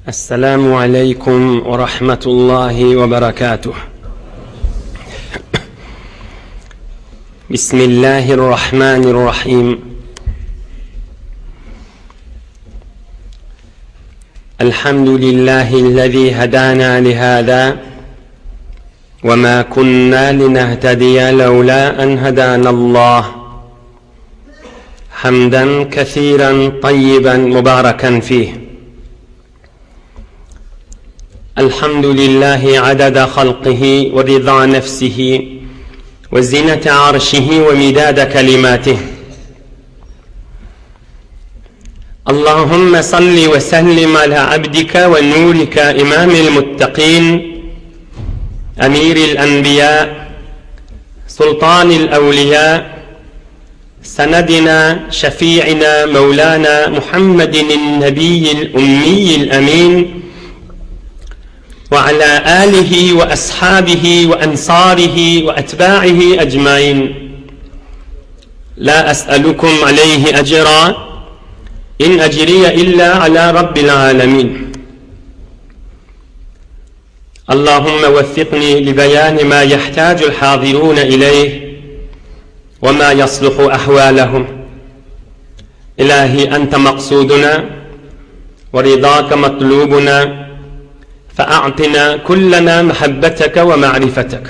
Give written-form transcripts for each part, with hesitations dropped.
السلام عليكم ورحمة الله وبركاته. بسم الله الرحمن الرحيم. الحمد لله الذي هدانا لهذا وما كنا لنهتدي لولا أن هدانا الله، حمدا كثيرا طيبا مباركا فيه. الحمد لله عدد خلقه ورضا نفسه وزنة عرشه ومداد كلماته. اللهم صل وسلم على عبدك ونورك إمام المتقين، أمير الأنبياء، سلطان الأولياء، سندنا شفيعنا مولانا محمد النبي الأمي الأمين، وعلى آله وأصحابه وأنصاره وأتباعه أجمعين. لا أسألكم عليه أجرا، إن أجري إلا على رب العالمين. اللهم وفقني لبيان ما يحتاج الحاضرون إليه وما يصلح أحوالهم. إلهي أنت مقصودنا ورضاك مطلوبنا، فأعطنا كلنا محبتك ومعرفتك.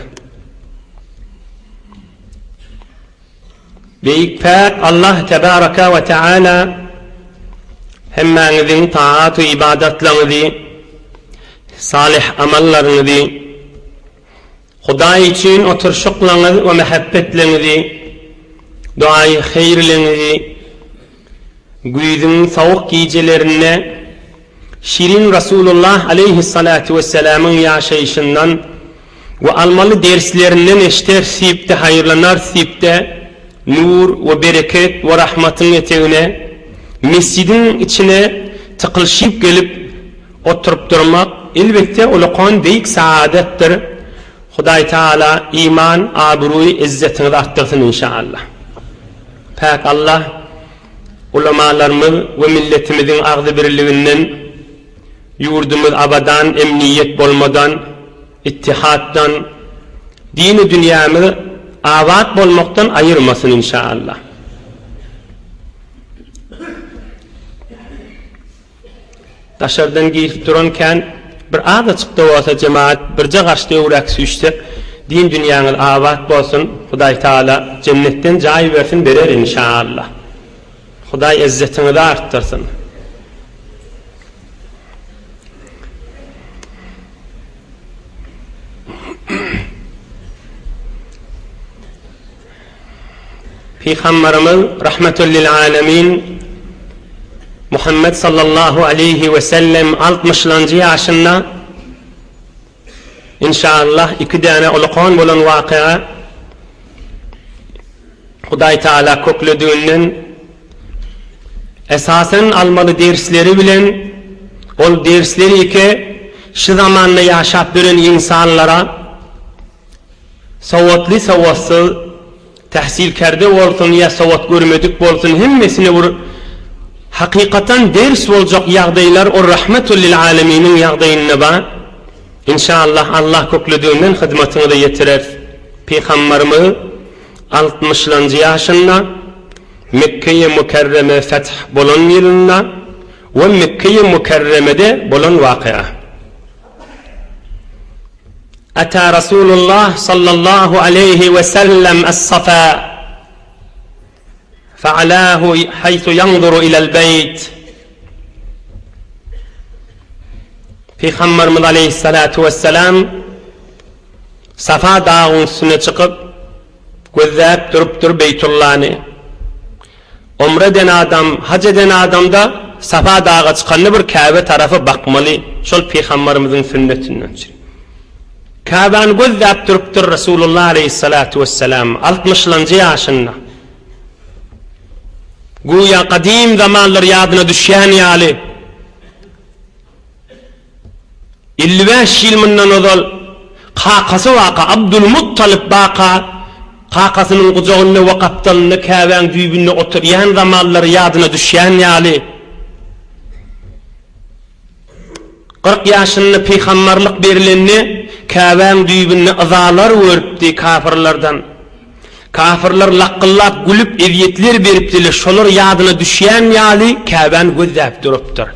Büyük Pek Allah Tebaraka ve Teala hemmenizin taat ve ibadetlerinizi, salih amellerinizi, Huday için oturuşuklarınızı ve muhabbetlerinizi, duayı hayırlarınızı, güydün soğuk gecelerine, şirin Resulullah aleyhissalatu vesselam'ın yaşayışından ve almalı derslerinden eşter sipte hayırlanar sipte nur ve bereket ve rahmetin eteğine mescidin içine tıkılışıp gelip oturup durmak elbette ulukan büyük saadettir. Huday Teala iman, abruyu, izzetini arttırsın inşallah. Pek Allah ulamalarımız ve milletimizin ağzı birliğinden, yurdumuz abadan, emniyet bolmadan, ittihattan, dini dünyamız avat bolmaktan ayırmasın inşallah. Daşardan giyip duranken bir adı çıktı olsa cemaat, birce karşıda uğrak süçtük, din dünyanız avat bolsun, Huday Teala cennetten cay versin verir inşallah. Huday izzetini de arttırsın. Peygamberimiz rahmetül lil alemin Muhammed sallallahu aleyhi ve sellem 60. yaşında inşallah 2 tane ulukan bolan vakıa Huday Teala köklüdüğünden esasen almalı dersleri bilen ol dersleri ki şu zamanla yaşap bilen insanlara savatlı savatsız tahsilkerde olsun ya savat görmedik olsun hemmesine vur hakikaten ders olacak yağdaylar o rahmetül lil aleminin yağdayınna ba inşallah Allah köklüdüğünden hizmetini de yetirer. Peygamberimiz 60. yaşında Mekke-i Mükerreme feth bolan yılında ve Mekke-i Mükerreme'de bolan vakıa. Ata Resulullah sallallahu aleyhi ve sellem es-Safa fa'alahu haythu yanzuru ila'l beyt. Peygamberimiz aleyhissalatu vesselam Safa dağının üstüne çıkıp gözlep durup Beytullah'ını. Umre eden adam, hac eden adam da Safa dağı çıkanı bir Kabe tarafı bakmalı. Şol Peygamberimizin sünnetinden. Kabe'ni gözlep duruptur Resulullah aleyhissalatu vesselam 60. yaşında. Güya kadim zamanlar yadına düşen yali 55 yıl bundan ozal kakası vaka Abdülmuttalib baka kakasının kucağında ve kaptanını Kabe'nin düğbününe oturuyan zamanlar yadına düşen yali 40 yaşında peygamberlik berilenni Kabe'nin düýbünde azalar görüpdi kafirlerden. Kafirler laqıllap gülüp eviyetler beripdiler. Şolar ýadyna düşýän ýaly Kabe'ni gözläp durupdyr.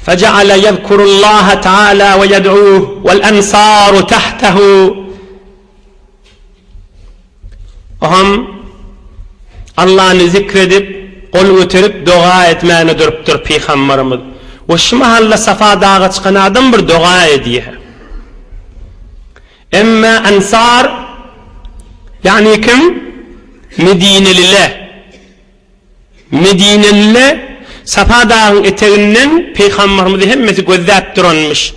فجعل يذكر الله تعالى ويدعوه والأنصار تحته. Aham Allah'ını zikredip kol götürüp dua etmeni durupdur Peygamberimiz. O şu mahalla Safa dağı çıkan adam bir dua ediyor. Emma Ansar yani kim? Medineliler. Medineliler Safa dağın eteğinden Peygamberimizi hemmesi gözlep duranmış.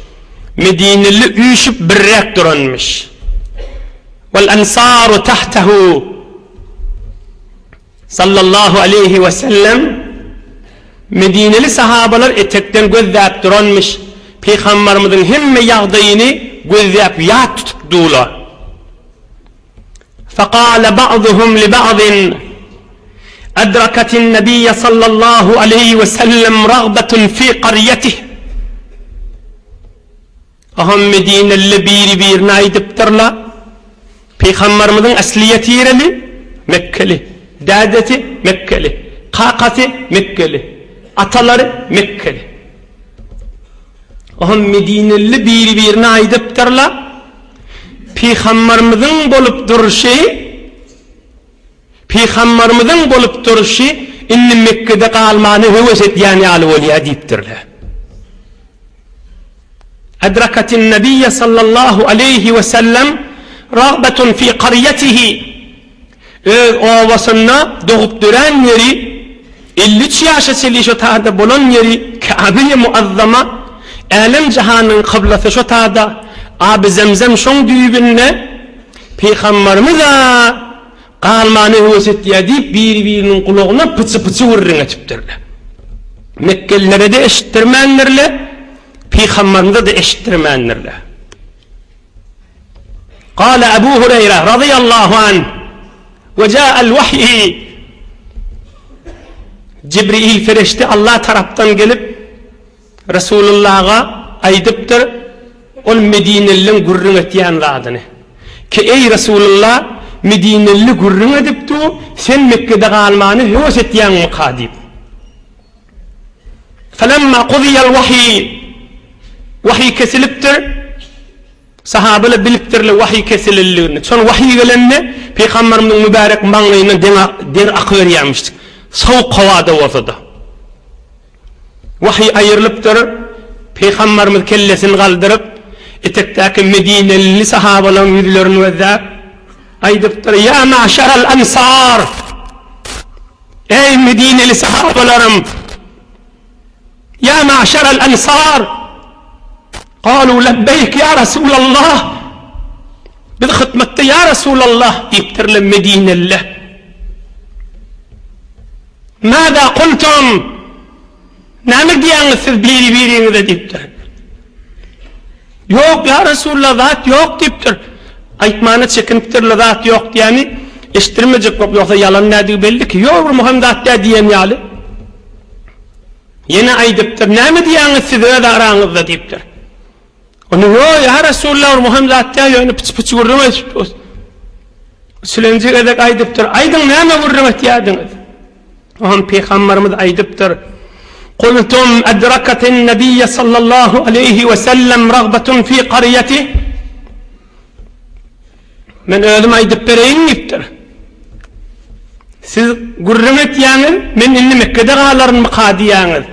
Medineli üyüşüp birrek duranmış. Vel ansaru tahtehu sallallahu aleyhi ve sellem Medineli sahabalar etekten gözlep duranmış. Peygamberimizin hemme ýagdaýyny gözlep ýat tutup durlar. Faqala ba'duhum li ba'din أدركت النبي صلى الله عليه وسلم رغبة في قريته. أهم مدينة اللي بير نايدب ترلا Peygamberimizin asliyeti yereli Mekkeli, dadeti Mekkeli, kakati Mekkeli, ataları Mekkeli. Aham Medineli bir naidip tarla Peygamberimizin bolup duruşu Peygamberimizin bolup duruşu inni Mekke'de kalmanı heves etýän ýaly bolýar diýipdirler. Adrakatin Nebiyye sallallahu aleyhi ve sellem rağbetun fi qaryatihi. Ovasına doğup duran yeri 53 yaşa çelişo taada bolan yeri Kabe-i Muazzama alem cihanın kıblası şu taada Abi Zemzem şoň düýbünde Peygamberimiz qalmany heves etýär diýip bir-biriniň kulagyna pıçı wurrun etipdirler. Mekkelilere de eşittirmenlerle Peygamberimize de eşittirmenlerle. قال أبو هريرة رضي الله عنه وجاء الوحي Cibril ferişte Allah taraftan gelip Resulullah'a aydıptır ol Medineli'nin gurrun etýän zadyny. Ki ey Resulullah Medineli gurrun edipdi sen Mekke'de kalmany heves etýän mukadip. Falamma qudiya al-wahy wahy kesilipdir. Sahabeler bilipdirler wahy kesililligini. Son wahy gelende Peygamberimizin mübarek maňyna der akyr ýamışdyk. Sowuk hawada bolsa-da. Wahy aýrylypdyr. Peygamberimiz kellesini galdyryp etekdäki Medineli sahabalaryň ýüzlerini wezäp aýdypdyr: "Ya ma'şaral ansar! Ey Medineli sahabalarym! Ya ma'şaral ansar! قالوا لبيك يا رسول الله بالخدمة يا رسول الله يبتر للمدينة الله ماذا قلتم نعم ديان بيري ذا يبتر يوك يا رسول الله ذات يوك يبتر aytmany çekinipdir zat yok yani eştirmejek bop yoksa yalan nädi belli ki yok muhim zat da diýen ýaly yine aýdypdyr näme diýäňiz siz öňe araňyzda diýipdir. Onu yo ya Resulullah muhim zat da ýöne pıç gurrama etipdir. Sülenjek edek aýdypdyr. Aýdyň näme gurrama etýärdiňiz? Oňa Peygamberimiz aýdypdyr. Qultum adrakatin Nebiyye sallallahu aleyhi ve sellem rağbetun fi qaryatihi. Men özüm aýdyp bereýin diýipdir. Siz gurrun etýäňiz, men inni Mekke'de galaryn mukadiýäňiz.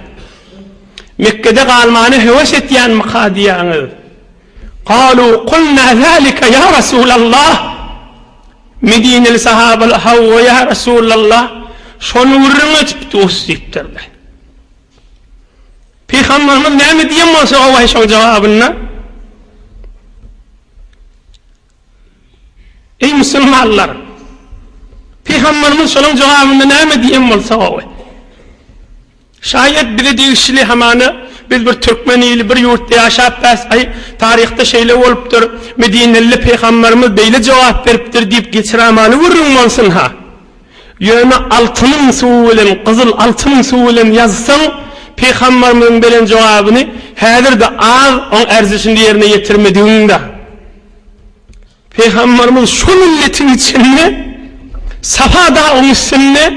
Mekke'de galmany heves etýän mukadiýäňiz. Qalu qulna zalika ya Resulallah. Medineli sahabalar hawa ya Resulallah. Şonu gurrun etipdi diýipdirler. Peygamberimiz näme diýen bolsa o şo jogabyna ey musulmanlar Peygamberimiz şoň jogabyna näme diýen bolsa o şayet bize diýişli hamany biz bir türkmenili bir ýurtda ýaşap bäs ay taryhda şeýle bolupdyr Medineli Peygamberimiz beýle jogap beripdir diýip geçiramany wurrun bolsun ha ýöne altynyň suwy bilen gyzyl altynyň suwy bilen ýazsaň Peygamberimizin belen cevabını hazır da az on erzişini yerine getirmediğinde Peygamberimiz şu milletin içinde Safa Dağı'nın içinde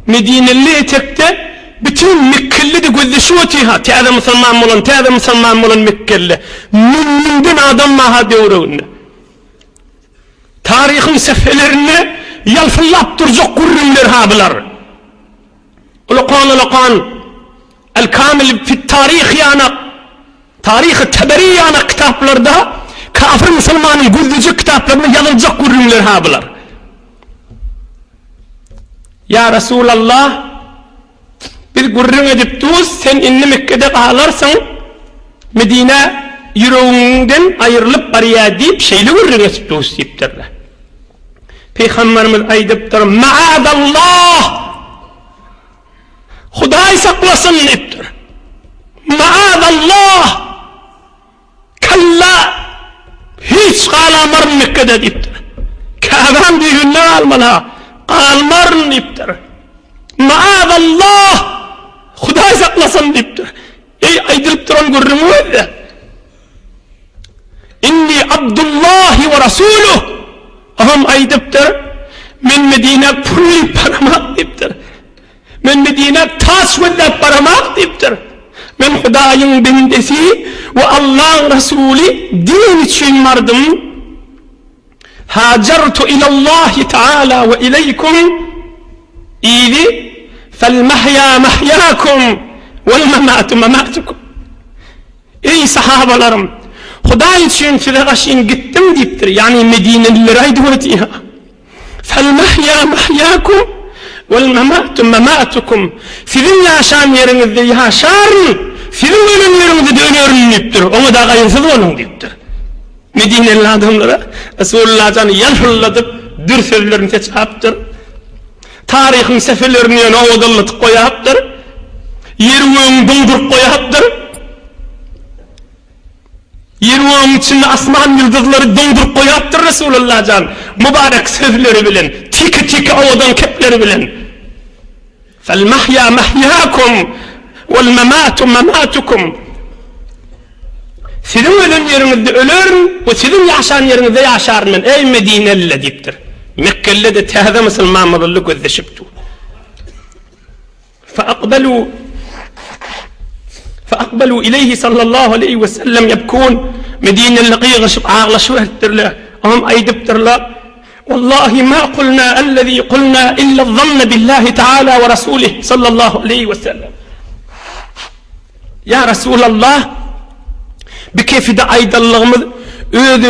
Medineli etekte bütün Mekkeli de gözleşi otiha teade Müslüman olan Mekkeli münden adam maha devruğunda tarihin sefelerine yalfıllap duracak kurrumlar habiler Ulqan El-Kamil fi tarih yana tarih-i Taberi yana kitaplarda kafir Müslümanın gözleşi kitaplarına yazılacak kurrumlar habiler Ya Resulallah bir gurrun edip tuz sen inni Mekke'de kalarsan Medine yüreğinden ayrılıp barıya deyip şeyli gurrun edip tuz deyiptirler. Peygamberimiz aydıptır Maadallah Huday saklasın deyiptir. Maadallah Kalla hiç kalamar Mekke'de deyiptir. Kâban düğünle almalı kalmarın deyiptir. Maadallah Huday saklasın deyiptir. Ey aydırıp duran gurrumu öyle. İnni Abdullahi ve Rasuluh. Aham aydıptır. Men Medine pulli paramak deyiptir. Men Medine taş vüddet paramak deyiptir. Men Huday'ın bendesi ve Allah'ın Resulü din için vardım. Hacertu ilallahi Teala ve ileykum İli فَالْمَحْيَا مَحْيَاكُمْ وَالْمَمَاتُ مَمَاتُكُمْ Ey sahabalarım Huday için size karşıyım gittim deyiptir. Yani Medineliler aydırıtiha فَالْمَحْيَا مَحْيَاكُمْ وَالْمَمَاتُ مَمَاتُكُمْ Sizin yaşam yerinizde yaşarın sizin ölüm yerinizde de ölürün deyiptir. Onu da kayınsız olun deyiptir. Medineli adamlara Resulullah canı yalfırladıp dür sözlerini seçaptır. Tarihin seferlerini oğudallatıp koyaptır. Yerinin dondurup koyaptır. Yerinin içinde asman yıldızları dondurup koyaptır Resulullah can. Mübarek sözleri bilen, tiki tiki oğudan kepleri bilen. فَالْمَحْيَا مَحْيَاكُمْ وَالْمَمَاتُ مَمَاتُكُمْ Sizin ölüm yerinizde ölürüm ve sizin yaşayan yerinizde yaşarım. Ey Medineli deyiptir. Mekkeli de tehde Müslüman malullu gözleşiptu. فأقبلوا إليه صلى الله عليه وسلم يبكون مدينة اللقية غشب عاغلة شو هترلا هم أيدبترلا والله ما قلنا الذي قلنا إلا الظن بالله تعالى ورسوله صلى الله عليه وسلم يا رسول الله بكيف دا أيد اللغمض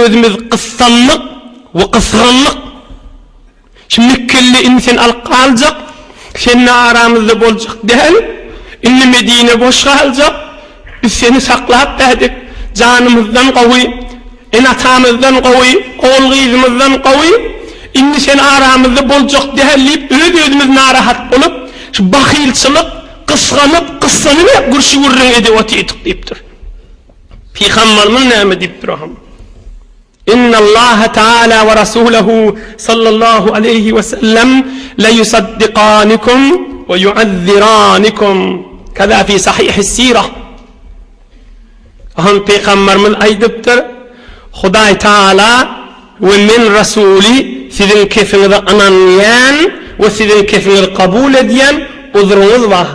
ödümüz kıssanlık ve kısranlık şimdi kelli insan alqalacak seninle aramızda bolacak değil inni Medine boş kalacak biz seni saklayıp verdik canımızdan kavi enatamızdan kavi oğulgizimizden kavi inni sen aramızda bolacak değil ödümüz narahat olup şu bakilçılık kıskanıp kıssanıp gürşü vurrun edevati etik deyiptir Peygamberimiz näme deyipdir aham İnna Allah Teala ve Rasuluhu sallallahu aleyhi ve sellem la yusaddiqanikum ve yu'azziranikum kaza fi sahih sirah aham Peygamberimiz aydıptır Huday Teala ve min Rasuli sizin kefinizi ananlayan ve sizin kefinizi kabul ediyen uzrunuz var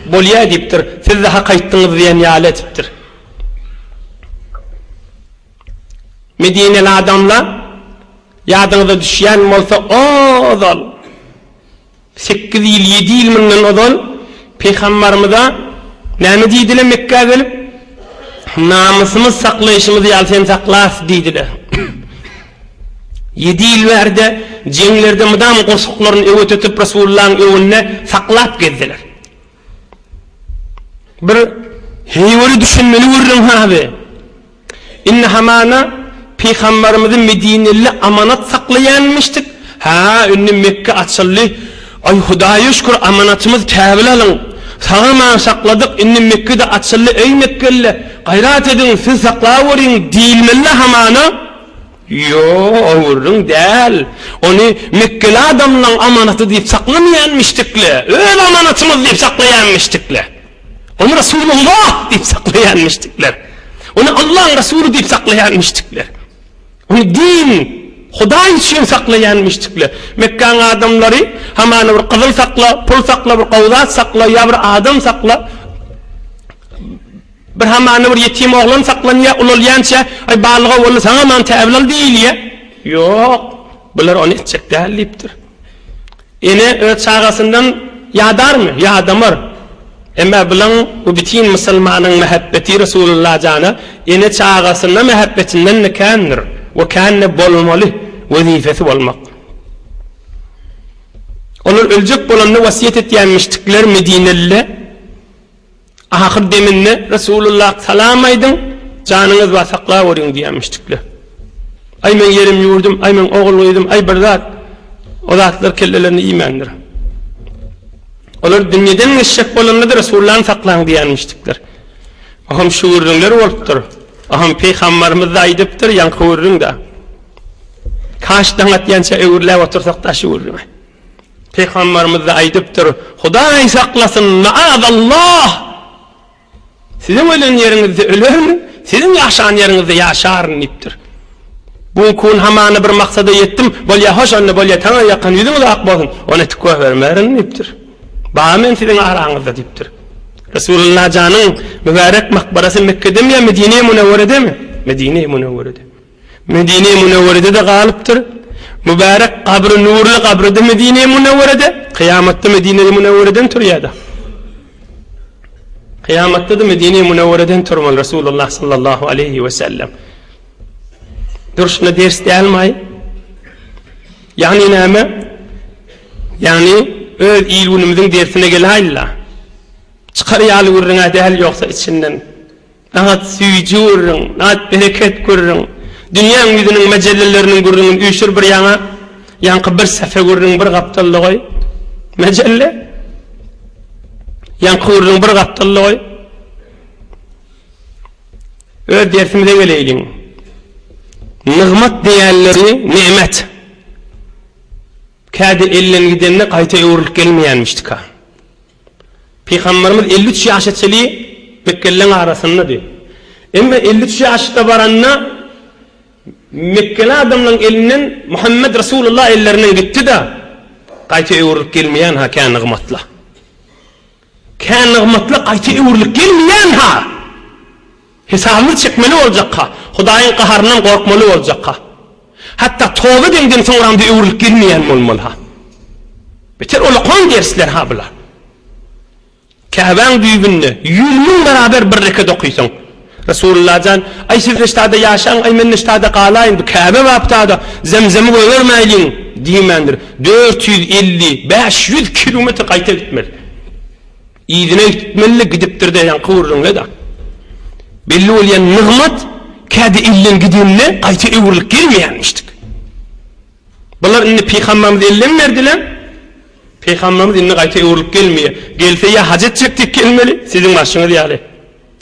bolya deyiptir siz de hak ayttınız diyen yaletiptir Medineli adamlar yadınıza düşen olsa odal 8 yıl 7 yıl münden odal Peygamberimize näme deydiler Mekke'ye gelip namusumuz saklayışımızı yal sen saklas deydiler 7 yıl verdi cenglerde mıdam koşuklarını öğüt ötüp Resulullah'ın öğününe saklap gezdiler bir heyveri düşünmeli vurrun abi inne hamana Peygamberimizin Medineli amanat saklayanmıştık. Ha, ünlü Mekke açıldı. Ay Hudaya şükür amanatımız kabil alın. Sağıman sakladık. Ünlü Mekke'de açıldı. Ey Mekkeli, gayret edin, siz saklayıverin. Değilmeli hamana. Yo, vurun değil. Onu Mekkeli adamla amanatı deyip saklamayanmıştıkle. Öyle amanatımız deyip saklayanmıştıkle. Onu Resulullah deyip saklayanmıştıklar. Onu Allah'ın Resulü deyip saklayanmıştıklar. Onu din, Huday için saklayanmıştıklar. Mekke'nin adamları hemen bir kızıl sakla, pul sakla, bir kavzat sakla, ya bir adam sakla. Bir hemen bir yetim oğlan saklan ya ululayança ay balığa oğlu sana man tevlal değil ya. Yok. Bunlar onu edecek değerliyiptir. Yine öz çağasından yadar mı? Yadamır. Ama bilen bu bütün Müslümanın mehabbeti Resulullah cana yine çağasında mehabbetinden ne kandır. Ve kanne bolmalı. Vazifesi olmak. Onlar ölecek bolanını vasiyet etyenmiştikler Medineli'le. Ahir deminne Resulullah salam aydın, canınız va sakla verin diyenmiştikler. Ay men yerim yurdum, ay men oğluydum, ay bir zat. O zatlar kellelerini imandır. Onlar dünyadan eşek bolanını da Resulullah'ın saklan diyenmiştikler. Aham şuurunlar oluptur. Aham peygamberimiz da aydıptır, yankı uğurun da. Kaçtan atyança öğürle otursak da şuurun. Peygamberimiz da aydıptır. Huday saklasın, maazallah. Sizin ölen yerinizde ölür mü? Sizin yaşayan yerinizde yaşar niptir. Bu kun hamana bir maksada yettim. Bolya hoş anne bolya tana yakın yüzünüz akbolsun. Ona tükva vermerin niptir. Bağmen sizin aranızda diptir. Resulullah canın mübarek makbarası Mekke'de mi ya Medine-i Münevvere'de mi? Medine-i Münevvere'de. Medine-i Münevvere'de de galiptir. Mübarek kabri nurlu kabri de Medine-i Münevvere'de. Kıyamatta Medine-i Münevvere'den türüyada. Kıyamatta da Medine-i Münevvere'den turmalı Resulullah sallallahu aleyhi ve sellem. Duruşuna ders değilmeyi. Yani neyme? Yani öz ilunumuzun dersine gel hayla. Çıkar yâlı vurruna değil yoksa içinden. Nahat süyücü vurrun, nahat bereket görürün. Dünyanın yüzünün mecellelerinin vurrunun üyüşür bir yana. Yankı bir sefe vurrun bir kaptallı koy. Mecelle. Yankı vurrun bir kaptallı koy. Öz dersimize geleylin. Nıgmat değerleri nimet. Kâdi ellen gidenine kayta yoğurluk gelmeyenmiştik ha. Peygamberimiz 53 yaş etçeliği Mekkeli'nin arasında diyor. Ama 53 yaşta varanına Mekkeli adamların elinden Muhammed Resulullah ellerinden gitti de kayta yoğurluk gelmeyen ha kâ nıgmatla. Kâ nıgmatla kayta yoğurluk gelmeyen ha. Hesabını çekmeli olacak ha. Hudayın kaharından korkmalı olacak ha. Hatta tövbe dengden sonramda yoğurluk gelmeyen olmalı ha. Beter olakon dersler ha bular. Kâben düğününü yüzünün beraber bir rekat okuysan. Resulullah'dan ay siz neştada yaşan, ay men neştada kalayın. Kâbe vaptada zemzemi görmeyin diyemendir. 450-500 kilometre kayta gitmeli. İdine gitmeli gidiptir de yan kıvırın da. Belli olayan nıgmat kâde illen gidinle kayta evurluk gelmeyenmiştik. Bunlar inni Peygamberimiz ellen verdiler. Peygamberimiz inni kayta evurluk gelmeye. Gelse ya hacet çektik gelmeli. Sizin başınız yani.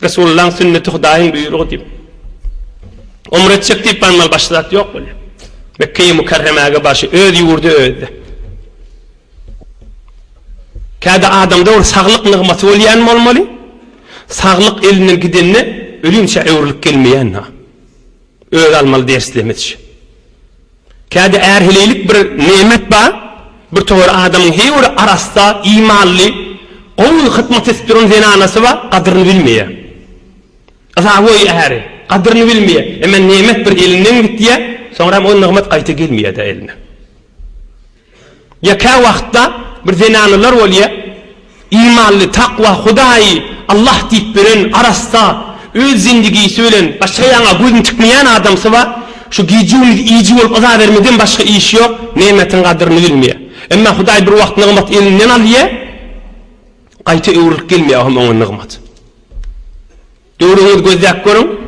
Resulullah'ın sünneti Hudayın buyruğu deyip. Umret çektik banmal başlat yok böyle. Mekke-i Mukarreme'ye başı öd yurdu ödü. Kâde adamda o sağlık nıgmatı olayan mı olmalı? Sağlık eline gidenine ölümse evurluk gelmeyen ha. Öyle almalı ders demek. Kâde eğer hileylik bir nimet var, bir doğru adamın heyur arasında imanlı, oğul hıtmat istiyorun zenanası var, kadrını bilmeye. Azavoy eğeri, kadrını bilmeye. Hemen nimet bir elinden gittiye, sonra o nimet kayta gelmeye de eline. Yaka vakitta bir zenanılar oluyor, imanlı, takva, Hudayi, Allah deyip veren arasında, öz zindigiyi söylen, başka yana gözün çıkmayan adamsı var, şu giyiciğimiz iyici olup ıza vermeden başka iş yok, nimetin kadrını bilmeye. Ama Huday bir vakit nıgmat elinden alıyor, kayta evurluk gelmiyor onun nıgmat. Doğruğunuz gözlük görün,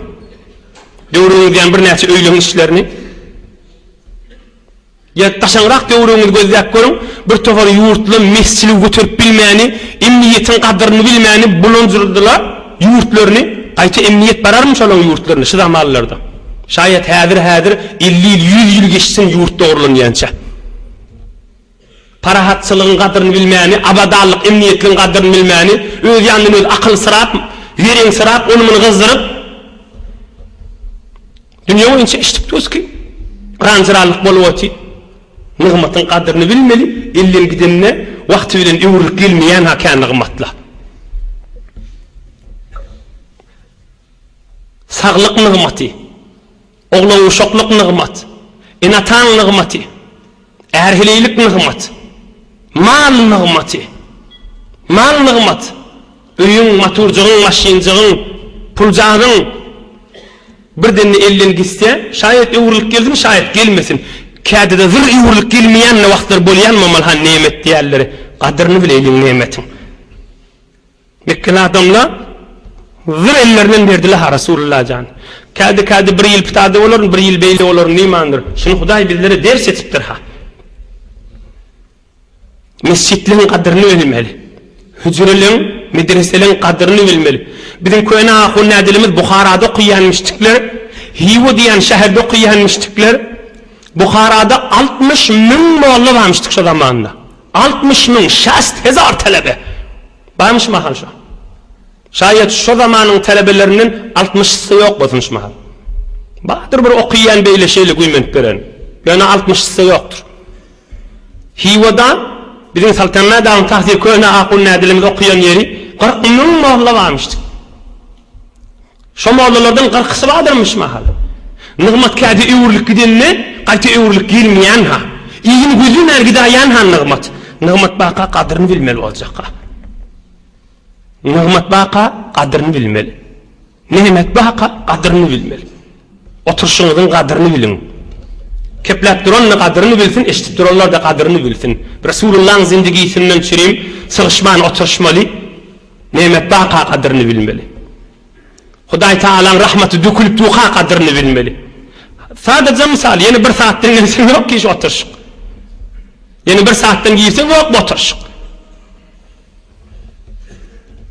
doğruğunuz yani bir neyse öylün işlerini. Ya taşanrak doğruğunuz gözlük görün, bir tohar yurtlu mescili götürüp bilmeyeni, emniyetin kadrını bilmeyeni bulundurdular, yurtlarını. Kayta emniyet bararmış olan yurtlarını, şu zamanlarda. Şayet hadir 50 yıl 100 yıl geçsin yurt doğrulun yança. parahatçılığın qadrını bilməyəni, abadallıq, emniyetlin qadrını bilməyəni, öz yandan öz akıl sırap, verin sırap, onu bunu qızdırıp, dünya oyunca iştip diyoruz ki, rancıralıq bolu oti, nığmatın qadrını bilmeli, ellen gidenine, vakti bilen öwürlük gelmeyen hakan nığmatla. Sağlık nığmatı, oğlan uşaqlıq nığmat, enatan nığmatı, erhileylik nığmat, mal nığmatı, mal nığmat, öyün, maturcuğun, maşincığın, pulcağın, birdenini ellen gitse, şayet öwürlük geldi mi, şayet gelmesin. Kâdede zır öwürlük gelmeyen ne vaxtlar bolyan mamalhan nimet diyerleri, qadrını bileylin nimetin. Mekkeli adamla, zır ellerinden verdiler ha Resulullah can. Kâdi bir yıl pitade olur, bir yıl beyle olur, nimandır. Şunu Huday bizlere ders etiptir ha. Mescitlerin qadrını bilmeli. Hücrelerin, medreselerin qadrını bilmeli. Bizim köyüne ahun nadilimiz Bukhara'da okuyanmıştıklar, Hivo diyen şehirde okuyanmıştıklar, Bukhara'da 60.000 molla varmıştık şu zamanında. 60.000, 60.000 talebe. Varmış mahal şu. Şayet şu zamanın talebelerinin 60'sı yok basınç mahal. Baktır bir okuyan beyle şeyle güymenip gören. Yani 60'sı yoktur. Hivo'da bizim Saltanat Dağı'nın tahsil köyüne akun nadilimiz okuyan yeri 40.000 molla varmıştık. Şu mollalardan 40'sı vardırmış mahal. Nığmat kâdi öwürlük gidenine, qayta öwürlük girmeyen ha. İyin gözün ergidayan ha nığmat. Nığmat baqa qadrını bilmeli olacak ha. Nığmat baqa qadrını bilmeli. Nimet baqa qadrını bilmeli. Oturuşunuzun qadrını bilin. Keplep duranın qadrını bilsin, eşitip duranlar da qadrını bilsin. Resulullah'ın zindagisinden çüreyim, sığışman oturuşmalı. Nimet baqa qadrını bilmeli. Huday Taala'nın rahmeti dökülüp duha qadrını bilmeli. Sadece misal, yeni bir saatten gelsin yok ki iş oturuşuk. Yeni bir saatten giysin yok bu oturuşuk.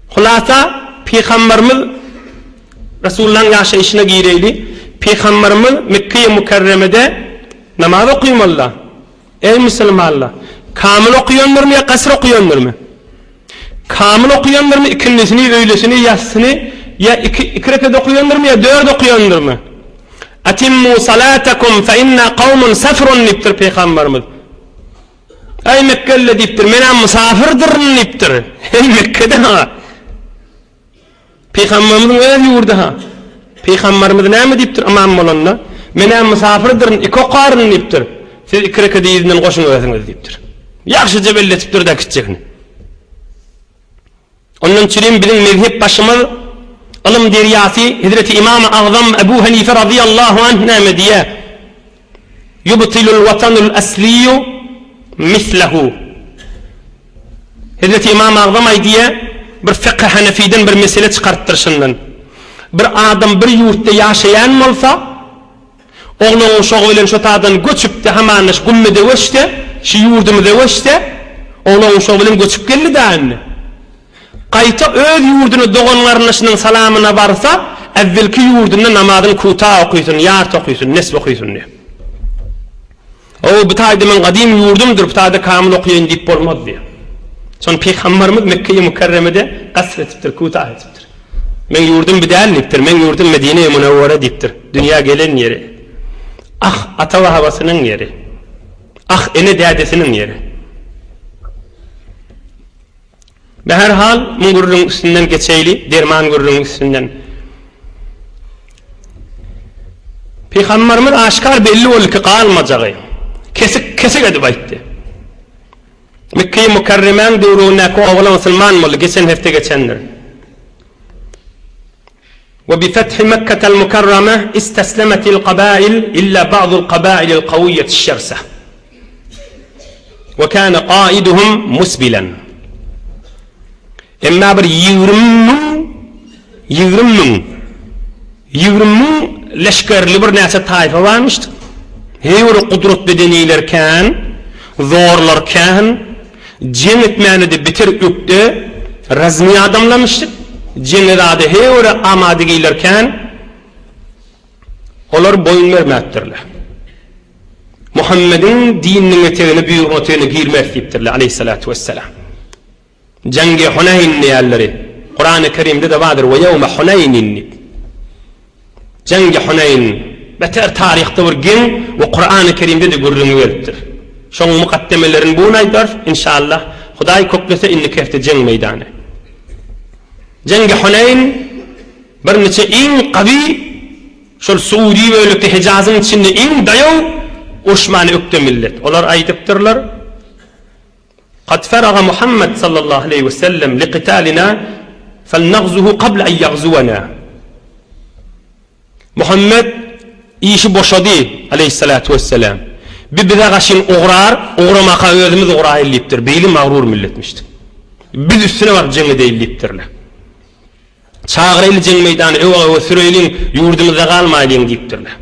Hulasa, Peygamberimiz Resulullah'ın yaşayışına gireydi. Peygamberimiz Mekke-i Mükerreme'de namaz okuymalılar. Ey Müslümanlar, kamil okuyanlar mı ya kasır okuyanlar mı? Kamil okuyanlar mı ikindisini, öylesini, yatsını ya iki rekat okuyanlar mı ya 4 okuyanlar mı? Atimmu salatakum fe inna qavmun safrun niptir Peygamberimiz. Ey Mekkeli diptir, mena misafirdir niptir. Ey Mekke'de ha. Peygamberimizin öyle yurdu ha. Peygamberimiz ne mi diptir amam olanla? Mena misafirdir, iki qarın niptir. Siz iki rekat izinden qoşun öğretiniz diptir. Yaxşıca belletiptir da küçükni. Onun için bizim mezhep başımız ilim deryası Hazreti İmam-ı Azam Ebu Hanife radıyallahu anh ne diye yubtilul vatanul asliyu mislehu. Hazreti İmam-ı Azam diye bir fıkh Hanefi'den bir mesele çıkarttırışından. Bir adam bir yurtta yaşayan olsa oğlun uşağı şu tadan göçüp de hemen gümmede veşte, şu yurdumda veşte oğlun uşağı göçüp geldi de anne. Qayta öz yurdunu doğanlarının salamına varsa, evvelki yurdunda namazın kuta okuysun, yart okuysun, nesb okuysun diye. O bitayda men qadim yurdumdur, bitayda kamil okuyun deyip olmaz diye. Son Peygamberimiz Mekke-i Mükerreme'de qasr etiptir, kuta etiptir. Men yurdum bidal deyiptir, men yurdum Medine-i Münevvere deyiptir. Dünya gelen yeri. Ah ata ve havasının yeri. Ah ene dadesinin yeri. Ve her hal mungurun üstünden geçeyli, derman gururun üstünden. Peygamberimiz aşkar belli ol ki qalmacağı. Kesik edip aytdı. Mekke-i Mükerreme'nin devrundaki oğlan Müslüman mı? Geçen hafta geçendir. Ve bi fethi Mekke'tel Mükerreme isteslemetil qabail illa ba'dul qabailil kaviyyeti şerse. Ve kâne qaiduhum musbilen. Emma bir 20 leşkerli bir nese tayfa varmıştı. Heyvuru kudret bedenilerken, zorlarken, cin etmeyeni de bitir öktü, razmi adamlamıştık. Cinlerade heyvuru amadigiylerken, olar boyun vermektirler. Muhammed'in dininin eteğini büyük eteğini girmez deyiptirler aleyhissalatu vesselam. Cengi Hunayn yerleri Kur'an-ı Kerim'de de vardır ve yevme Hunaynin. Cengi Hunayn beter tarihte bir gün ve Kur'an-ı Kerim'de de görülüğünü veriptir. Şoň mukaddemelerin bu naydar inşallah Hudaý köklese inni kefte jeng meydanı. Cengi Hunayn bir neçe iň qawi şol Suudi we ölükde Hijaz'ın içinde iň dayaw Osmany ökte millet. Olar aýdypdyrlar. قد فرغ محمد صلى الله عليه وسلم لقتالنا فلنغزه قبل أن يغزونا. Muhammed işi boşadı aleyhissalatu vesselam. Bize gaşin uğramaka özümüz uğrayılliptir. Beyli mağrur milletmiştik. Biz üstüne var cengi deyilliptirler. Çağıraylı cengi meydanı öve süreylin yurdumuzda kalmayalım deyiptirler.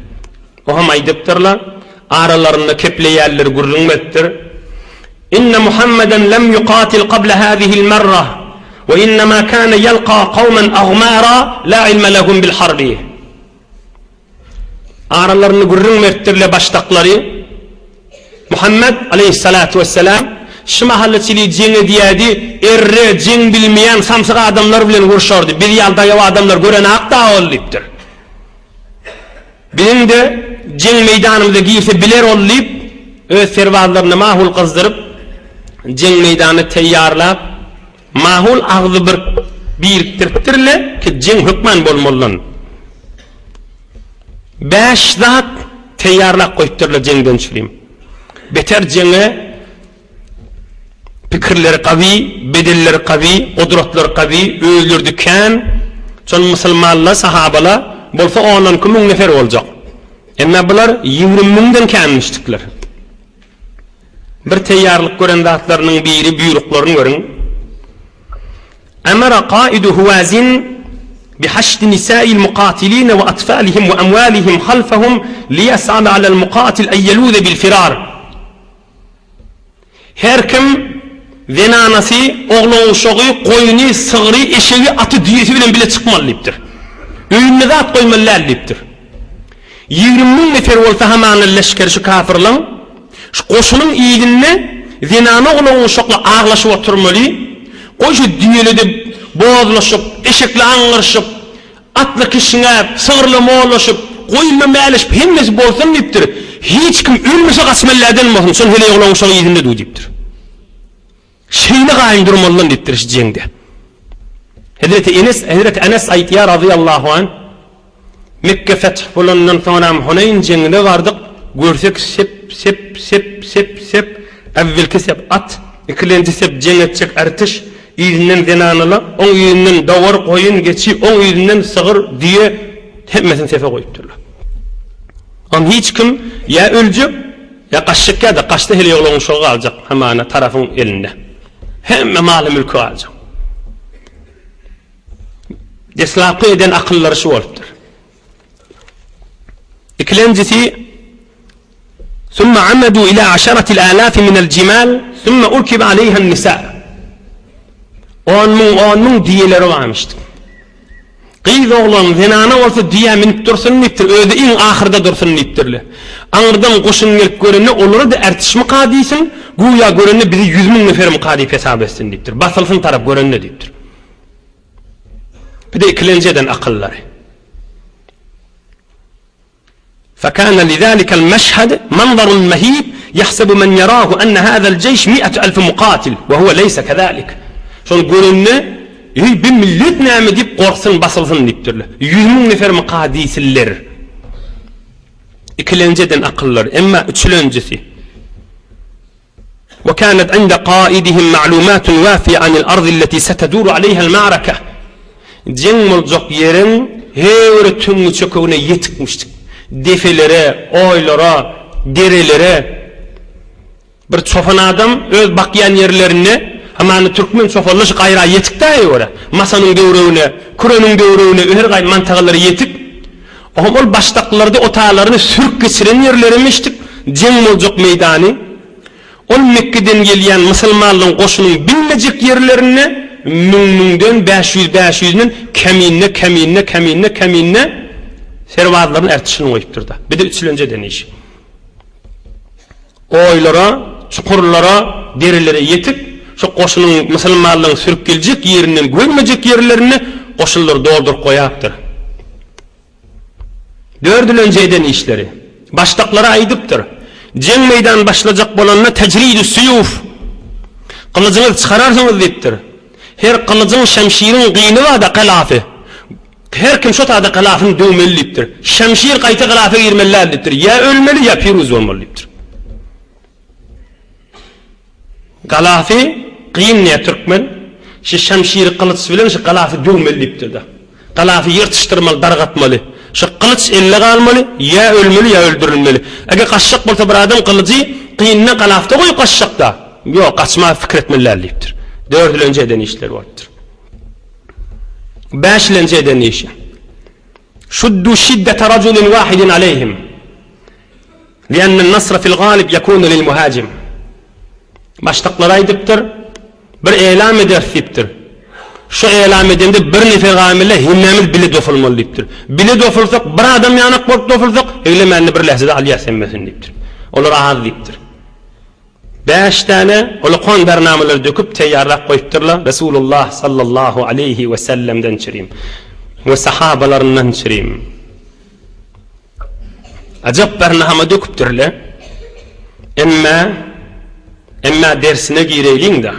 O ham aydiptirler. Aralarında kepleyerler gurrunmettir. İnne Muhammeden lem yuqatil qabla hadihil merra ve innema kana yalqa qawman aghmara la ilme lehum bil harbi. Aralarını gurrunmettirle baştakları Muhammed aleyhissalatu vesselam şu mahalletçiliği cengi diyedi erre ceng bilmeyen samsıqa adamlar bilen vuruşardı. Bir yalda yav adamlar gören aqta olliptir. Benim de ceng meydanımda giyse biler ollip öz servazlarını mahul kızdırıp ceng meydanı teyyarlap mahul ağzı bir biriktirtirle ki ceng hükman bolmalılan 5 zat teyyarlap koyuptirle cengden çüreyim. Beter cenge pikirleri qavi, bedelleri qavi, odratları qavi, öldürdü kan, son musulmanlar, sahabalar bolsa 10 bin nefer olacak. Emma bular 20 mingden kanmıştıklar. Bir teyyarlık gören zatlarının biri buyruklarını görün. Amara qaidu Huwazin بحشد نساء المقاتلين وأطفالهم وأموالهم خلفهم ليسعى على المقاتل أن يلوذ بالفرار. Her kim venanası, oğlan uşağı, koyunu, sığırı, eşeği, atı, diyeti bilen bile çıkmalıdır. Öğününe de at koymalıdır. 20 bin nefer olsa hemen leşkeri şu kafirlan, şu koşunun iyiliğine venanı oğlan uşakla ağlaşıp oturmalı, koşu dünyada boğazlaşıp, eşekle anlaşıp, atla kişine, sığırla moğlaşıp, koyunla meyleşip, hemmesi bolsun deyiptir. Hiç kim ölmese kasmellerden mahum, son hele oğlan uşağı iyiliğinde du deyiptir. Şeyine gayim durmalıdan deyiptir şu cengde. Hazreti Enes ayet ya radıyallahu anh, Mekke feth bulandan sonra Hunayn cengine vardık, görsek sep, evvelki sep at, ikilenci sep ceng etcek artış, iyilinden zenanıla, on iyilinden davar koyun geçi, on iyilinden sığır diye hemmesini sefe koyupturlar. Ama hiç kim ya ölecek ya kaçacak ya da kaçta hele yolun uşağı alacak hemen tarafın elinde. Hem malı mülkü alacak. Deslakı eden akılları şu oluptur. İkincisi ثم عمدوا إلى 10,000 من الجمال ثم أركب عليها النساء. 10 bin diyeleri varmıştı. Qıyz oğlan zenana olsa diye minip dursun niptir, öde in ahırda dursun niptirli. Anırdan koşun gelip görünne olur da ertişmi qadiysin, güya görünne bizi 100 bin nefer muqadip hesap etsin niptir. Basılsın taraf görünne niptir. Bir de ikinciden akılları. فكان لذلك المشهد منظر مهيب يحسب من يراه أن هذا الجيش 100,000 مقاتل وهو ليس كذلك. Şol görünne bir millet näme dip korksun basılsın dipdirler. 100 bin nefer muqadisiller. İkinciden akıllar. Emma üçüncüsü. وكانت عند قائدهم معلومات وافية عن الأرض التي ستدور عليها المعركة. Ceng olacak yerin her tümü çöküğüne yetikmiştik. Defelere, oylara, derelere bir çoban adam öz bakyan yerlerine hemen Türkmen çofanlaşı gayra yetik dahi ora. Masanın dövrüğüne, kuranın dövrüğüne, her gayri mantagaları yetik. Ol baştaklarda otağlarını sürk geçiren yerlerimiştik. Ceng olacak meydanı. Ol Mekke'den gelen Müslümanlığın koşunun binlecek yerlerine münden 500'nin keminine servazların ertişini koyup durdu. Bir de üçüncü deneyişi. oylara, çukurlara, derilere yetip şu koşulun Müslümanlığın sürüp gelecek yerinden görmeyecek yerlerini koşulları doldurup koyaptır. 4 yıl önceden işleri baştaklara aydıptır. Ceng meydan başlayacak bolanına tecrid-i suyuf. Kılıcını çıkararsanız deyiptir. Her kılıcın şemşirin gıyını var da kılafı. Her kim şu tadı kılafını dövmeli deyiptir. Şemşir kaytı kılafı girmeliler deyiptir. Ya ölmeli ya piruz olmalı deyiptir. Kılafı gıyın ne Türkmen? Şu şemşiri kılıç bilen şu kılafı dövmeli deyiptir da. Kılafı yırtıştırmalı, dargatmalı. Şu kılıç elle kalmalı, ya ölmeli ya öldürülmeli. Eğer kaşşak bolsa bir adam kılıcı kıyınına kılafta koy kaşşakta. Yok, kaçma fikretmeliler deyiptir. 4 yıl önceden işler vardır. 5 yıl önceden işi. Şuddu şiddete raculin vahidin aleyhim. Lianne'n nasra fil galib yakunu lil muhacim. Baştaklara aydıptır. Bir eylem eder deyiptir. Şu eylem edende bir nefer gamile hinnemiz bile dofulmalı deyiptir. Bile dofulsak, bir adam yanak bolup dofulsak, eylemenni bir lehzede aliyah senmesin deyiptir. Olur ağız deyiptir. 5 tane olukon bernameler döküp teyyarrak koyuptırlar. Resulullah sallallahu aleyhi ve sellem'den çireyim. Ve sahabalarından çireyim. Acab bername döküptürler. Emma dersine gireyliğin de.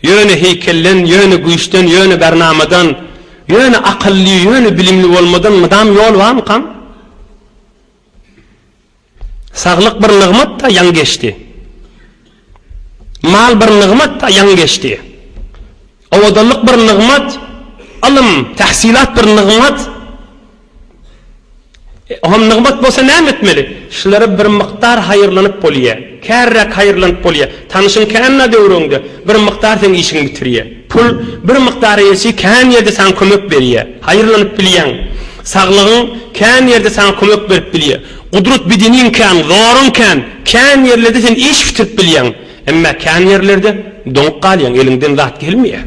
Yönü heykellen, yönü güçten, yönü bernameden, yönü akıllı, yönü bilimli olmadan mıdam yol var mı kan? Sağlık bir nıgmat da yan geçti. Mal bir nıgmat da yan geçti. Ovadalık bir nıgmat, alım, tahsilat bir nıgmat. Oham nıgmat bolsa ne etmeli? Şulara bir miktar hayırlanıp boliye, kerrek hayırlanıp boliye. Tanışın kenna devrunda bir miktar sen işini bitiriye. Pul bir miktar yesi kan yerde sen kömök beriye. Hayırlanıp biliyen. Sağlığın kan yerde sen kömök berip biliye. Kudret bidinin kan, zorun kan yerlerde sen iş bitirip biliyen. Ama kan yerlerde donuk kalyan, elinden rahat gelmiyor.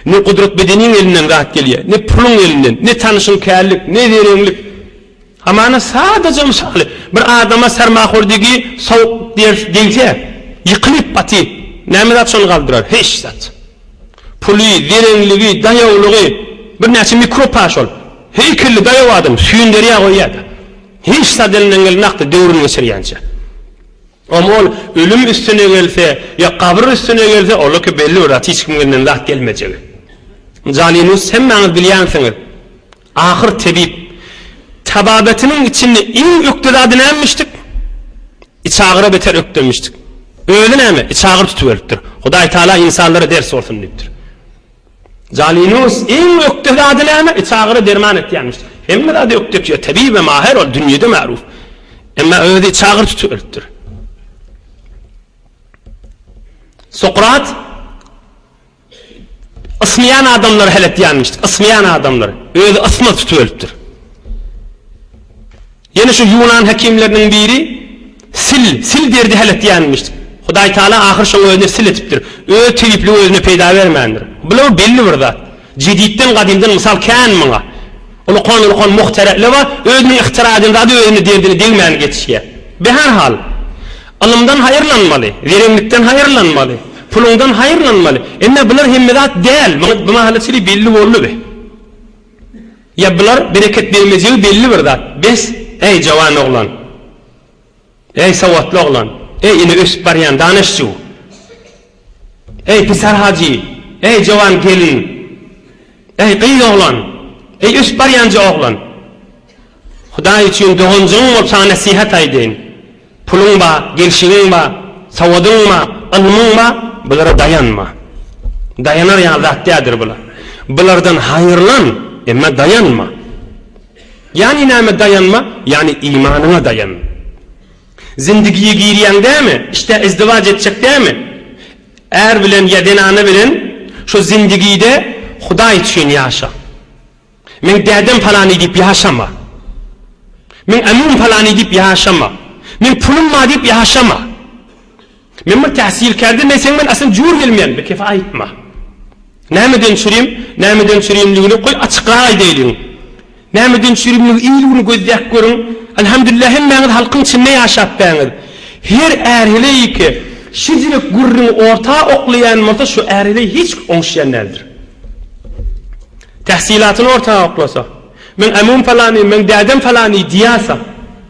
Ne kudret bidinin elinden rahat geliyor, ne pulun elinden, ne tanışın kârlik, ne derinlik. Ama sadece misali bir adama sermahurdaki soğuk deyse yıkılıp batı nemidat son kaldırar hiç zat. Pulu, derinliği, dayavlığı bir nesi mikropaş ol. Heykelli dayav adam suyun deriye koyuyordu. Hiç sadelinden gelinaktı devrinin esiriyanca. Ama ol ölüm üstüne gelse ya kabir üstüne gelse ola ki belli uğrat hiç kimden rahat gelmeyecek. Zalinus hemmeniz biliyansınız. Ahir tebib tababetinin içinde en öktedadını emmiştik. İç ağıra beter öktemiştik. Öyle ne mi? İç ağır tutuveriptir. Huday Teala insanlara ders olsun deyiptir. Zalinus en öktedadını emme iç ağıra derman etti yanmıştır. Hem de adı öktediciye tabi ve maher ol dünyada maruf. Ama öyle iç ağır tutuveriptir. Sokrat ısmayan adamları helet yanmıştık. Ismayan adamları. Öyle ısma tutuveriptir. Yani şu Yunan hekimlerinin biri sil derdi helet yanmıştır. Huday Teala ahir şunu özüne sil etiptir. Öyle teyipli özüne peyda vermeyendir. Bu belli burada. Ciditten kadimden misal kan mına. Ulukon muhterekli var. Özünü ihtira edin adı özünü derdini değmeyen geçişe. Beherhal. Alımdan hayırlanmalı. Verimlikten hayırlanmalı. Pulundan hayırlanmalı. Emme bunlar hemmedat değil. Bu mahalletili belli oldu be. Ya bunlar bereket vermeyeceği belli burada. Bes ey cavan oğlan. Ey savatlı oğlan. Ey ini üst baryan danışçı. Ey pisar hacı. Ey cavan gelin. Ey kıyı oğlan. Ey üst baryancı oğlan. Huday için doğuncun ol sana nasihat aydın. Pulun ba, gelşinin ba, savadın ba, ilmin ba, bunlara dayanma. Dayanar ya zattiyadır bunlar. Bunlardan hayırlan, ama dayanma. Yani neyme dayanma? Yani imanına dayan. Zindigiyi giyriyen değil mi? İşte izdivac edecek değil mi? Er bilen ya denanı bilen, şu zindigiyi de Huday için yaşa. Men dedem falan edip yaşama. Men emin falan edip yaşama. Men pulum ma edip yaşama. Men bu tahsil kerdi neysen men asıl cur gelmeyen be kefayet ma. Nämeden çürüyüm ligini koy açıklığa deylin. Nämeden çürüyüm iyiliğini gözlek görün. Elhamdülillah hemmeniz halkın içinde yaşap beğenir. Her erheleyi ki şizilik gurrun orta oklayan mata şu erheleyi hiç onşayan neldir. Tahsilatını orta oklasa. Men emun falani, men dedem falani diyasa.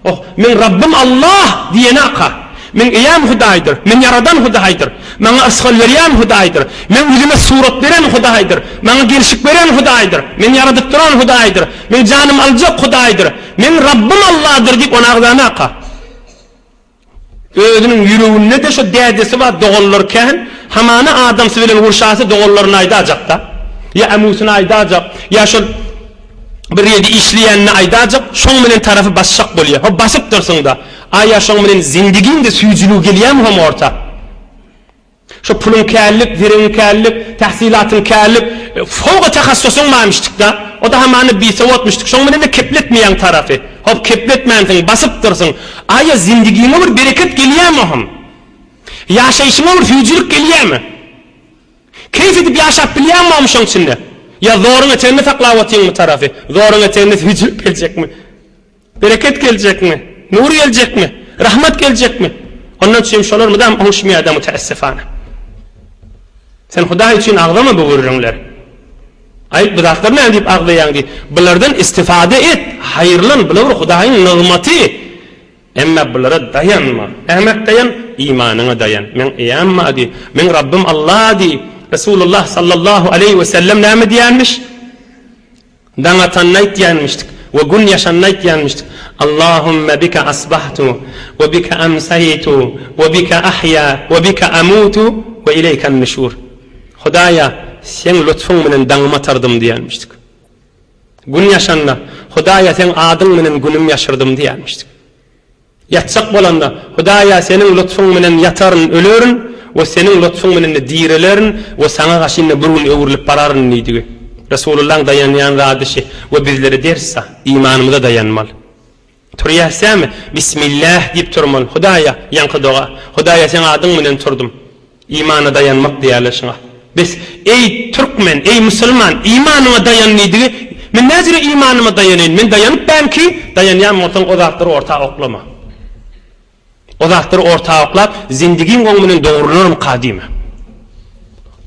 Oh, men Rabbim Allah diyene aka. Men iyam hudaydır, men yaradan hudaydır. Men asıl veren hudaydır. Men yüzüme surat veren hudaydır. Men gelişik veren hudaydır. Men yaradıp duran hudaydır. Men canım alacak hudaydır. Men Rabbim Allah'dır deyip ona ağdana aka. Özünün yüreğinde de şu dedesi var doğulurken hamana adamsı veren vurşası doğullarına aydacak da. Ya emusuna aydacak, ya şu bir yerde işleyenine aydacak, şoň menen tarafı basşak bolýar. O basıp dursun da. Aya şoň menen zindiginde süýjülük gelýär hem orta. Şu pulun källik, verin källik, tahsilatın källik, fowga tahassusun mamışdyk da. O da hamany bisawatmışdyk. Şoň menen de kepletmeýän tarafy. Hop kepletmänsiň, basıp dursun. Aya zindigine bir bereket gelýärmi hem? Ýaşaýyşyňa bir süýjülük gelýärmi? Keyf edip yaşap bilýärmi şoň içinde? Ya zorun etenini taklavatın mı tarafı? Zorun etenini hücrük gelecek mi? Bereket gelecek mi? Nur gelecek mi? Rahmet gelecek mi? Ondan için şolar mı da hoşmiyada müteessifane. Sen Huda için ağlama bu vururunlar. Ayıp bıraklar ne deyip ağlayan diye. Bunlardan istifade et. Hayırlan. Bunlar Huda'nın nığmati. Ama bunlara dayanma. Emek dayan. İmanına dayan. Men iyanma diye. Men Rabbim Allah diye. Resulullah sallallahu aleyhi ve sellem ne diyenmiş? Danatan diyenmiştik. Ve gün yaşan diyenmiştik. Allahümme bika asbahtu ve bika amsaytu ve bika ahya ve bika amutu ve ileyken nüşur. Hudaya sen lütfun menen danıma tardım diyenmiştik. Gün yaşanla Hudaya sen adın menen günüm yaşırdım diyenmiştik. Yatsak bolanda Hudaya senin lütfun menen yatarın ölürün ve senin lütfun menen direlerin ve sana gaşinle burun öwürlüp bararın neydi? Resulullah'ın dayanyan radişi ve bizleri dersa imanımıza dayanmal. Turiyasam Bismillah deyip turmal. Hudaya yankı doğa. Hudaya sen adın menen turdum. İmana dayanmak diyalışına. Biz ey Türkmen, ey Müslüman imanıma dayan neydi? Men nazire imanıma dayanayım. Men dayanıp ben ki dayanyan mortan odaktırı orta oklama. Odaktır orta oklap, zindigin gönlünün doğrulurum kadime.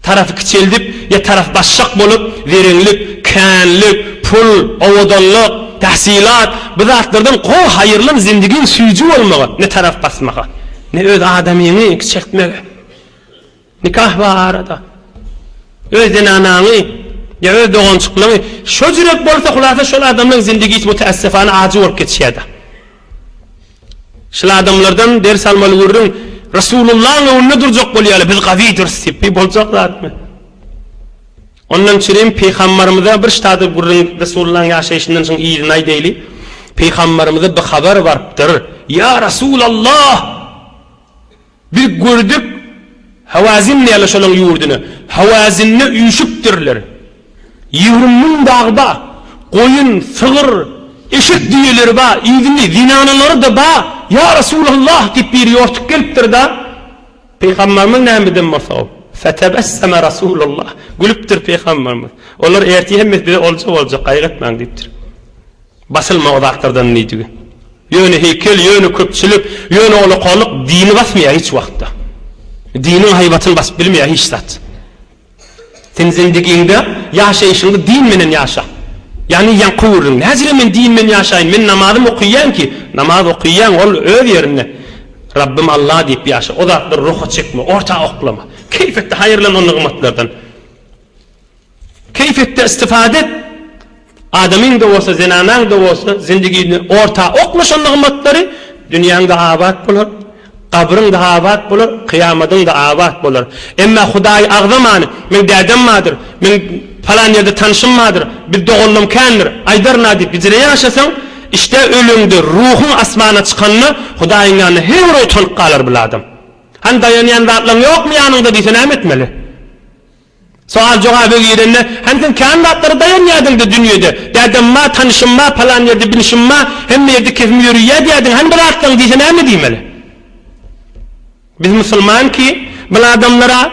Tarafı küçeldip, ya taraf başşak bolup, verenlik, kânlik, pul, ovodallık, tahsilat, bu zatlardan kol hayırlın zindigin süyücü olmağa, ne taraf basmağa, ne öz adamini küçeltmeğe. Nikah var arada. Öz denananı, ya öz doğançıklığını, şu cürek bolsa kulasa şol adamın zindigi hiç müteessifane acı olup geçiyada. Şol adamlardan ders almalı vururun, Resulullah'ın önüne duracak bolýarlar, biz gavidir sipi bolacak zatmy. Ondan çirim peygamberimize bir ştadı vururun Resulullah'ın yaşayışından soň iýirini aýdaýly. Peygamberimize bir haber varıpdyr. Ya Resulallah! Bir gördük Hawazin diýerler şolaň ýurduny. Hawazinni üýşüpdirler. Ýürümün dağda goýun, sığır, eşik diýerler ba, iýdini, zinanalary da ba. Ya Resulallah deyip bir yortuk gelipdir da Peygamberimiz nämeden masaw? Fetebesseme Resulullah. Gülüpdir Peygamberimiz. Onlar erti hemmet bize olacak gaýgatmaň deyipdir. Basılma odaklardan neydi? Yönü heykel, yönü köpçülük, yönü oluqolluk dini basmaya hiç vaqtda. Dinin haybatını basıp bilmeye hiç zat. Sen zindiginde yaşayışında din menen yaşa. Yani yankıvurun. Nazire men din men yaşayın. Men namazım okuyan ki. Namaz okuyan ol öz yerine. Rabbim Allah deyip yaşa. O da ruhu çekme. Orta oklama. Keyfette hayırlan o nıgmatlardan. Keyfette istifade et. Adamın da olsa, zinanan da olsa, zindigini orta okmuş o nıgmatları. Dünyanın da abat bulur. Kabrın da abat bulur. Kıyamadın da abat bulur. Emma Hudayı ağzamanı. Men dedem madır. Men falan yerde tanışımmadır, bir doğullum kendir, aydarına deyip bizire yaşasan, işte ölümdür, ruhun asmana çıkanını, Hudayın yanına her o tonuk kalır bir adam. Hani dayanyan zatlan yok mu yanında deyse ne etmeli? Sual cevabı yerine, hani sen kendi zatları dayanıyordun da dünyada, dedem ma, tanışım ma, falan yerde bilişim ma, hem yerde kefim yürüye diyordun, hani bir zatlan deyse ne demeli? Biz Müslüman ki, bu adamlara,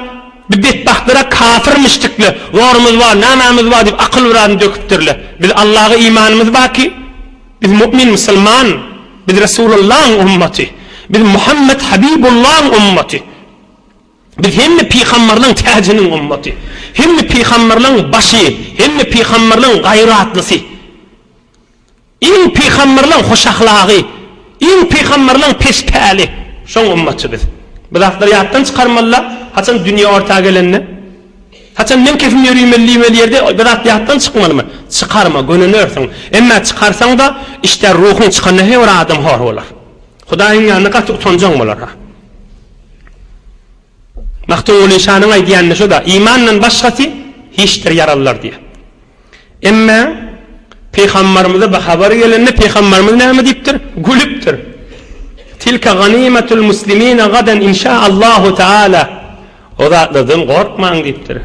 bir bedbahtlara kafirmiştikli, zorumuz var, namamız var deyip akıl vuranı döküptürler. Biz Allah'a imanımız var ki, biz mümin, Müslüman, biz Resulullah'ın ümmeti. Biz Muhammed Habibullah'ın ümmeti. Biz hem peygamberlerin tacının ümmeti. Hem peygamberlerin başı, hem peygamberlerin gayratlısı. İn peygamberlerin hoş ahlakı, in peygamberlerin pespäli. Şoň ümmeti biz. Bizler yattan çıkarmalar, haçan dünya ortağa gelenne. Haçan men kefim yürüymeli yerde bizler yattan çıkmalı mı? Çıkarma, gönülürsün. Emma çıkarsan da işte ruhun çıkanı her adam hor olar. Hudaýyň ýanyna gaty utanjaň bolar. Maktun ulişanyň aýdýany şo da imandan başgasy hiçdir yarallar diye. Emma peygamberimize bir habar gelende peygamberimiz näme diýipdir? Gülüpdir. Tilka ganimetul muslimin gadan inşaallahu taala. O zatdan gorkmaň diýipdir.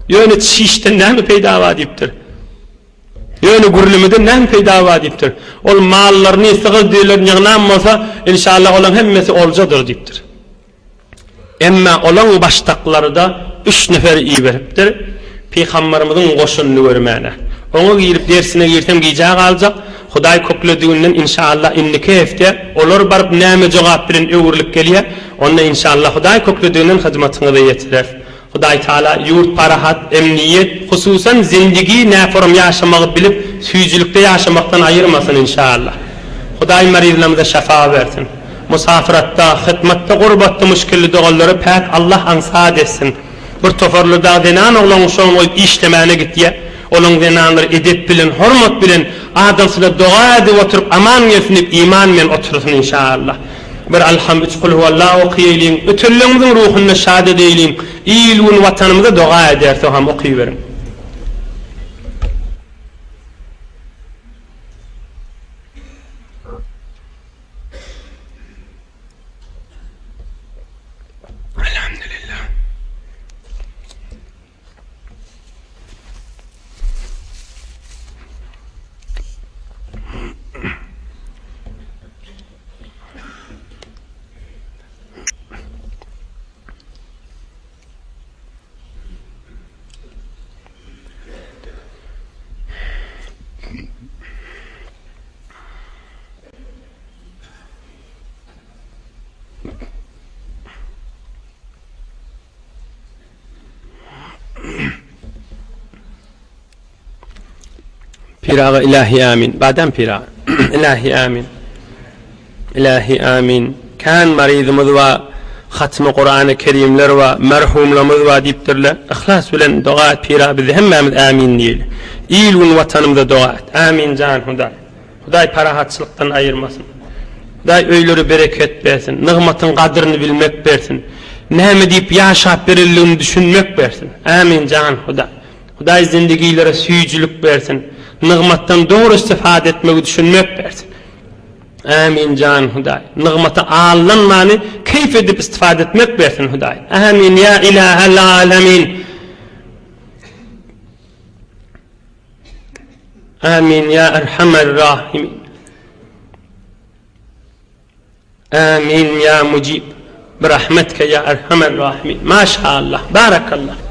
Ýöne şişden näme peýda bolýar diýipdir. Ýöne gürlümeden näme peýda bolýar diýipdir. Ol mallaryny sygyz diýler ýygnan bolsa inşallah olan hemmesi oljadyr diýipdir. Emma olan baştaklary da 3 nefer iyi beripdir. Peygamberimizin goşunyny görmäne. Oňa girip dersine girsem giýjak aljak. Hudaý köklediginden inşallah inniki hefte olar baryp näme jogap bilen öwürlik gelýär. Onda inşallah Hudaý köklediginden hyzmatyňyza ýetirer. Hudaý Taala ýurt parahat, emniyet, hususan zindigi näform ýaşamagy bilip süýjülükde ýaşamakdan aýyrmasyn inşallah. Hudaý maryzlarymyza şafa bersin. Musafiratda, hyzmatda, gurbatda müşkilli dogallary pät Allah ansat etsin. Bir tofarlyda denan oglan şoň işlemäne gitýär. Onun denanlar edep bilen, hormat bilen adamsyla dua edip oturup aman ýetinip iman bilen otursun inşallah. Bir alhamd kul huvallahu qiýelim, ötüllüňiziň ruhuny şad edeýlim. İlwin watanymyza dua ederse ham okyberin. Piraga ilahi amin. Badam piraga. ilahi amin. İlahi amin. Kan marizimiz we hatmy Qur'an-ı Kerimler we merhumlarymyz we diýipdirler. İhlas bilen dua et piraga biz hemmemiz amin diýeli. İlwin watanymyza dua et. Amin jan Hudaý. Hudaý parahatçylykdan aýyrmasyn. Hudaý öýleri bereket bersin. Nygmatyň gadryny bilmek bersin. Näme diýip ýaşap berildigini düşünmek bersin. Amin jan Hudaý. Hudaý zindigilere süýjülük bersin. Nygmatdan doğru istifade etmeyi düşünmek bersin. Amin can Hudaý. Nygmaty allanmany keyf edip istifade etmek bersin Hudaý. Amin ya ilahel alamin. Amin ya erhamer rahimin. Amin ya mucib. Birahmetke ya erhamer rahimin. Maşallah. Barakallah.